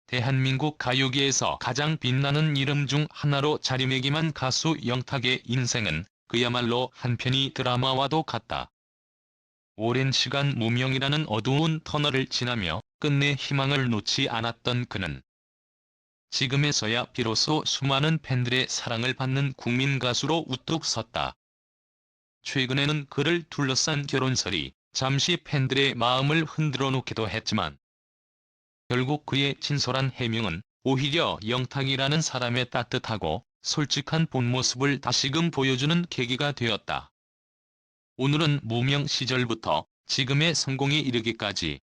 대한민국 가요계에서 가장 빛나는 이름 중 하나로 자리매김한 가수 영탁의 인생은 그야말로 한편의 드라마와도 같다. 오랜 시간 무명이라는 어두운 터널을 지나며 끝내 희망을 놓지 않았던 그는 지금에서야 비로소 수많은 팬들의 사랑을 받는 국민 가수로 우뚝 섰다. 최근에는 그를 둘러싼 결혼설이 잠시 팬들의 마음을 흔들어 놓기도 했지만 결국 그의 진솔한 해명은 오히려 영탁이라는 사람의 따뜻하고 솔직한 본 모습을 다시금 보여주는 계기가 되었다. 오늘은 무명 시절부터 지금의 성공에 이르기까지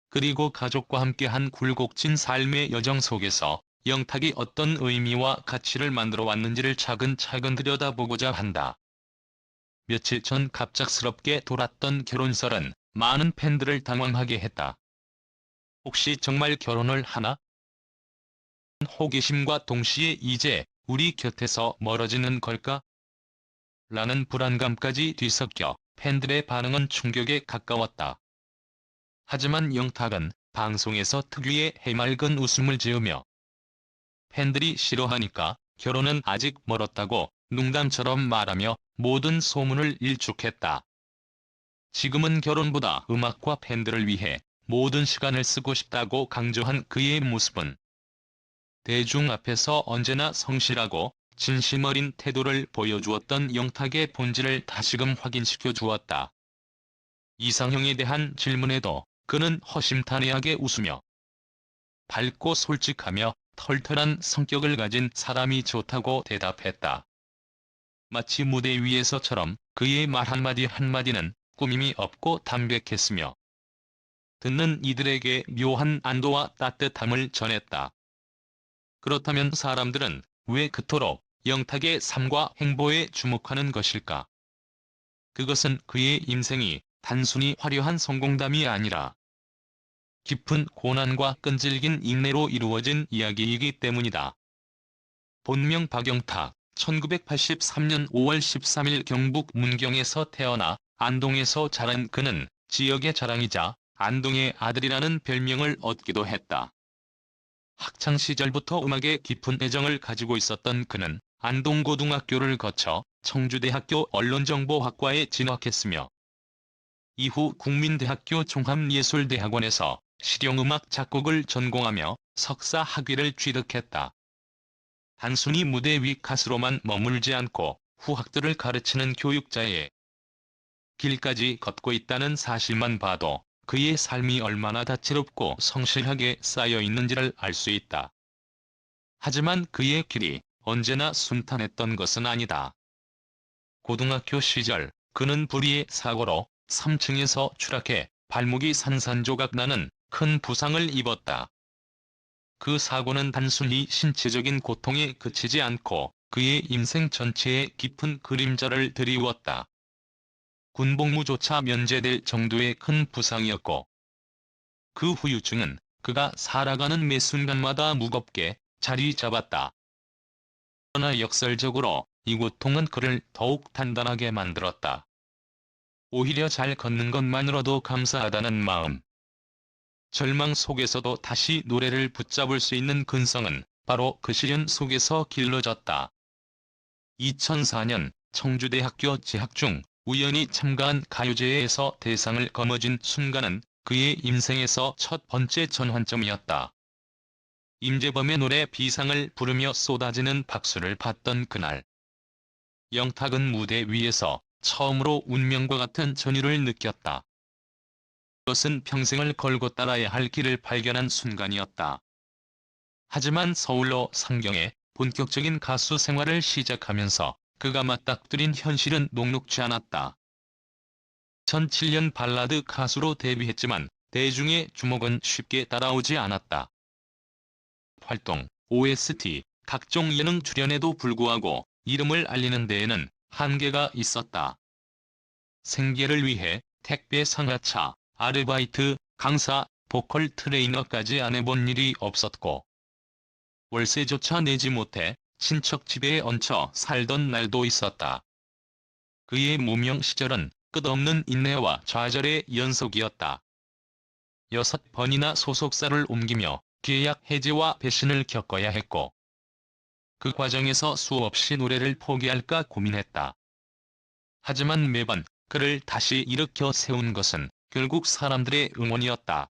그리고 가족과 함께한 굴곡진 삶의 여정 속에서 영탁이 어떤 의미와 가치를 만들어 왔는지를 차근차근 들여다보고자 한다. 며칠 전 갑작스럽게 돌았던 결혼설은 많은 팬들을 당황하게 했다. 혹시 정말 결혼을 하나? 호기심과 동시에 이제 우리 곁에서 멀어지는 걸까? 라는 불안감까지 뒤섞여 팬들의 반응은 충격에 가까웠다. 하지만 영탁은 방송에서 특유의 해맑은 웃음을 지으며 팬들이 싫어하니까 결혼은 아직 멀었다고 농담처럼 말하며 모든 소문을 일축했다. 지금은 결혼보다 음악과 팬들을 위해 모든 시간을 쓰고 싶다고 강조한 그의 모습은 대중 앞에서 언제나 성실하고 진심 어린 태도를 보여주었던 영탁의 본질을 다시금 확인시켜 주었다. 이상형에 대한 질문에도 그는 허심탄회하게 웃으며 밝고 솔직하며 털털한 성격을 가진 사람이 좋다고 대답했다. 마치 무대 위에서처럼 그의 말 한마디 한마디는 꾸밈이 없고 담백했으며 듣는 이들에게 묘한 안도와 따뜻함을 전했다. 그렇다면 사람들은 왜 그토록 영탁의 삶과 행보에 주목하는 것일까? 그것은 그의 인생이 단순히 화려한 성공담이 아니라 깊은 고난과 끈질긴 인내로 이루어진 이야기이기 때문이다. 본명 박영탁, 1983년 5월 13일 경북 문경에서 태어나 안동에서 자란 그는 지역의 자랑이자 안동의 아들이라는 별명을 얻기도 했다. 학창시절부터 음악에 깊은 애정을 가지고 있었던 그는 안동고등학교를 거쳐 청주대학교 언론정보학과에 진학했으며 이후 국민대학교 종합예술대학원에서 실용음악 작곡을 전공하며 석사 학위를 취득했다. 단순히 무대 위 가수로만 머물지 않고 후학들을 가르치는 교육자의 길까지 걷고 있다는 사실만 봐도 그의 삶이 얼마나 다채롭고 성실하게 쌓여 있는지를 알 수 있다. 하지만 그의 길이 언제나 순탄했던 것은 아니다. 고등학교 시절 그는 불의의 사고로 3층에서 추락해 발목이 산산조각 나는 큰 부상을 입었다. 그 사고는 단순히 신체적인 고통에 그치지 않고 그의 인생 전체에 깊은 그림자를 드리웠다. 군복무조차 면제될 정도의 큰 부상이었고 그 후유증은 그가 살아가는 매 순간마다 무겁게 자리 잡았다. 그러나 역설적으로 이 고통은 그를 더욱 단단하게 만들었다. 오히려 잘 걷는 것만으로도 감사하다는 마음. 절망 속에서도 다시 노래를 붙잡을 수 있는 근성은 바로 그 시련 속에서 길러졌다. 2004년 청주대학교 재학 중 우연히 참가한 가요제에서 대상을 거머쥔 순간은 그의 인생에서 첫 번째 전환점이었다. 임재범의 노래 비상을 부르며 쏟아지는 박수를 받던 그날. 영탁은 무대 위에서 처음으로 운명과 같은 전율을 느꼈다. 그것은 평생을 걸고 따라야 할 길을 발견한 순간이었다. 하지만 서울로 상경해 본격적인 가수 생활을 시작하면서 그가 맞닥뜨린 현실은 녹록지 않았다. 2007년 발라드 가수로 데뷔했지만 대중의 주목은 쉽게 따라오지 않았다. 활동, OST, 각종 예능 출연에도 불구하고 이름을 알리는 데에는 한계가 있었다. 생계를 위해 택배 상하차, 아르바이트, 강사, 보컬 트레이너까지 안 해본 일이 없었고 월세조차 내지 못해 친척 집에 얹혀 살던 날도 있었다. 그의 무명 시절은 끝없는 인내와 좌절의 연속이었다. 6번이나 소속사를 옮기며 계약 해지와 배신을 겪어야 했고, 그 과정에서 수없이 노래를 포기할까 고민했다. 하지만 매번 그를 다시 일으켜 세운 것은 결국 사람들의 응원이었다.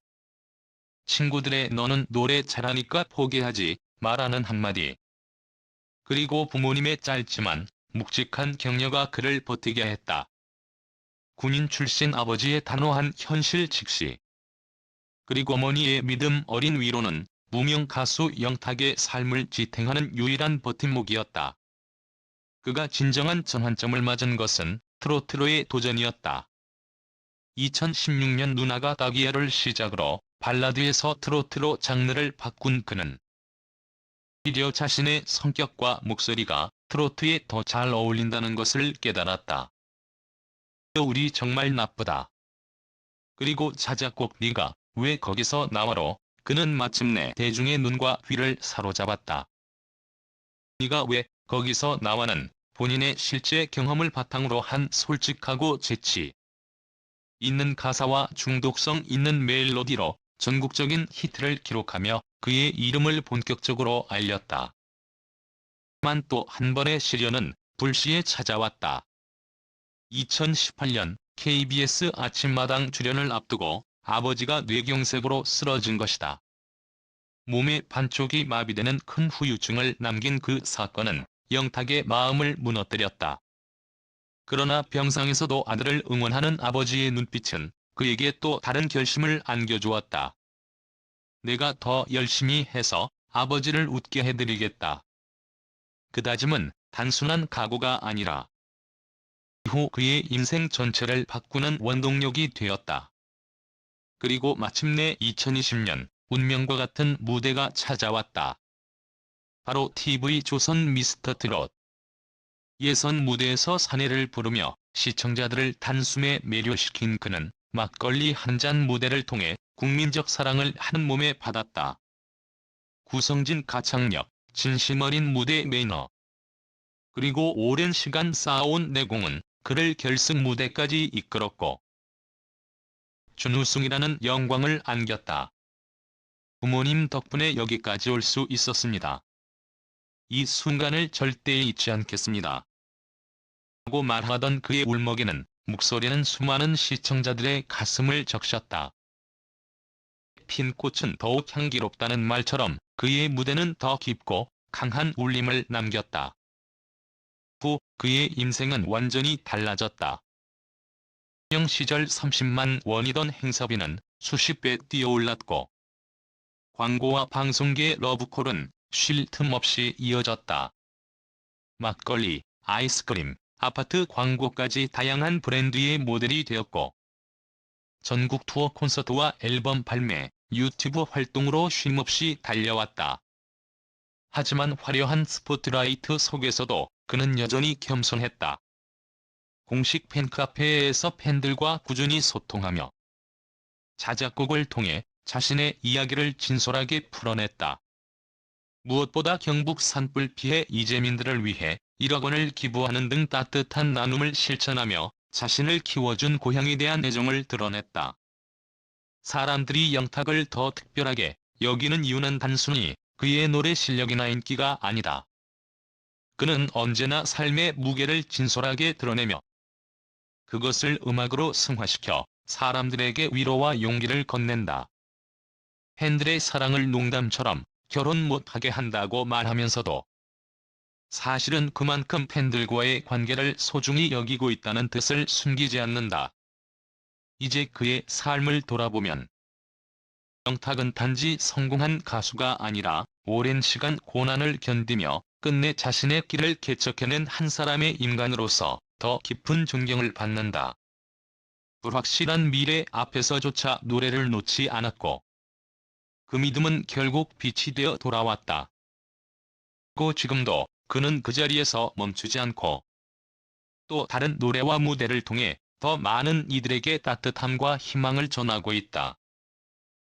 친구들의 "너는 노래 잘하니까 포기하지 마라는 한마디. 그리고 부모님의 짧지만 묵직한 격려가 그를 버티게 했다. 군인 출신 아버지의 단호한 현실 직시. 그리고 어머니의 믿음 어린 위로는 무명 가수 영탁의 삶을 지탱하는 유일한 버팀목이었다. 그가 진정한 전환점을 맞은 것은 트로트로의 도전이었다. 2016년 누나가 따기야를 시작으로 발라드에서 트로트로 장르를 바꾼 그는 오히려 자신의 성격과 목소리가 트로트에 더 잘 어울린다는 것을 깨달았다. 우리 정말 나쁘다. 그리고 자작곡 네가 왜 거기서 나와로 그는 마침내 대중의 눈과 귀를 사로잡았다. 네가 왜 거기서 나와는 본인의 실제 경험을 바탕으로 한 솔직하고 재치 있는 가사와 중독성 있는 멜로디로 전국적인 히트를 기록하며 그의 이름을 본격적으로 알렸다. 하지만 또 한 번의 시련은 불시에 찾아왔다. 2018년 KBS 아침마당 출연을 앞두고 아버지가 뇌경색으로 쓰러진 것이다. 몸의 반쪽이 마비되는 큰 후유증을 남긴 그 사건은 영탁의 마음을 무너뜨렸다. 그러나 병상에서도 아들을 응원하는 아버지의 눈빛은 그에게 또 다른 결심을 안겨주었다. 내가 더 열심히 해서 아버지를 웃게 해드리겠다. 그 다짐은 단순한 각오가 아니라 이후 그의 인생 전체를 바꾸는 원동력이 되었다. 그리고 마침내 2020년 운명과 같은 무대가 찾아왔다. 바로 TV조선 미스터트롯. 예선 무대에서 사내를 부르며 시청자들을 단숨에 매료시킨 그는 막걸리 한 잔 무대를 통해 국민적 사랑을 한몸에 받았다. 구성진 가창력, 진심 어린 무대 매너, 그리고 오랜 시간 쌓아온 내공은 그를 결승 무대까지 이끌었고 준우승이라는 영광을 안겼다. 부모님 덕분에 여기까지 올 수 있었습니다. 이 순간을 절대 잊지 않겠습니다. 하고 말하던 그의 울먹이는 목소리는 수많은 시청자들의 가슴을 적셨다. 핀 꽃은 더욱 향기롭다는 말처럼 그의 무대는 더 깊고 강한 울림을 남겼다. 후 그의 인생은 완전히 달라졌다. 유명 시절 30만 원이던 행사비는 수십 배 뛰어올랐고 광고와 방송계의 러브콜은 쉴 틈 없이 이어졌다. 막걸리, 아이스크림, 아파트 광고까지 다양한 브랜드의 모델이 되었고 전국 투어 콘서트와 앨범 발매, 유튜브 활동으로 쉼없이 달려왔다. 하지만 화려한 스포트라이트 속에서도 그는 여전히 겸손했다. 공식 팬카페에서 팬들과 꾸준히 소통하며 자작곡을 통해 자신의 이야기를 진솔하게 풀어냈다. 무엇보다 경북 산불 피해 이재민들을 위해 1억 원을 기부하는 등 따뜻한 나눔을 실천하며 자신을 키워준 고향에 대한 애정을 드러냈다. 사람들이 영탁을 더 특별하게 여기는 이유는 단순히 그의 노래 실력이나 인기가 아니다. 그는 언제나 삶의 무게를 진솔하게 드러내며 그것을 음악으로 승화시켜 사람들에게 위로와 용기를 건넨다. 팬들의 사랑을 농담처럼 결혼 못하게 한다고 말하면서도 사실은 그만큼 팬들과의 관계를 소중히 여기고 있다는 뜻을 숨기지 않는다. 이제 그의 삶을 돌아보면 영탁은 단지 성공한 가수가 아니라 오랜 시간 고난을 견디며 끝내 자신의 길을 개척해낸 한 사람의 인간으로서 더 깊은 존경을 받는다. 불확실한 미래 앞에서조차 노래를 놓지 않았고 그 믿음은 결국 빛이 되어 돌아왔다. 그리고 지금도 그는 그 자리에서 멈추지 않고 또 다른 노래와 무대를 통해 더 많은 이들에게 따뜻함과 희망을 전하고 있다.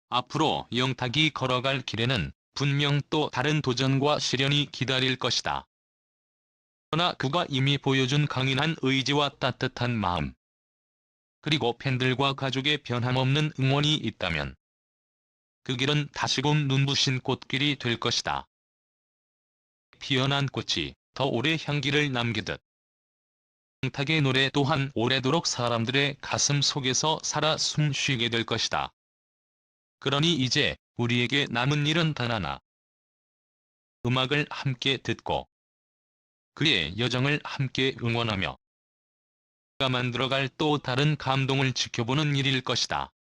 앞으로 영탁이 걸어갈 길에는 분명 또 다른 도전과 시련이 기다릴 것이다. 그러나 그가 이미 보여준 강인한 의지와 따뜻한 마음, 그리고 팬들과 가족의 변함없는 응원이 있다면 그 길은 다시금 눈부신 꽃길이 될 것이다. 피어난 꽃이 더 오래 향기를 남기듯 영탁의 노래 또한 오래도록 사람들의 가슴 속에서 살아 숨쉬게 될 것이다. 그러니 이제 우리에게 남은 일은 단 하나. 음악을 함께 듣고 그의 여정을 함께 응원하며 그가 만들어갈 또 다른 감동을 지켜보는 일일 것이다.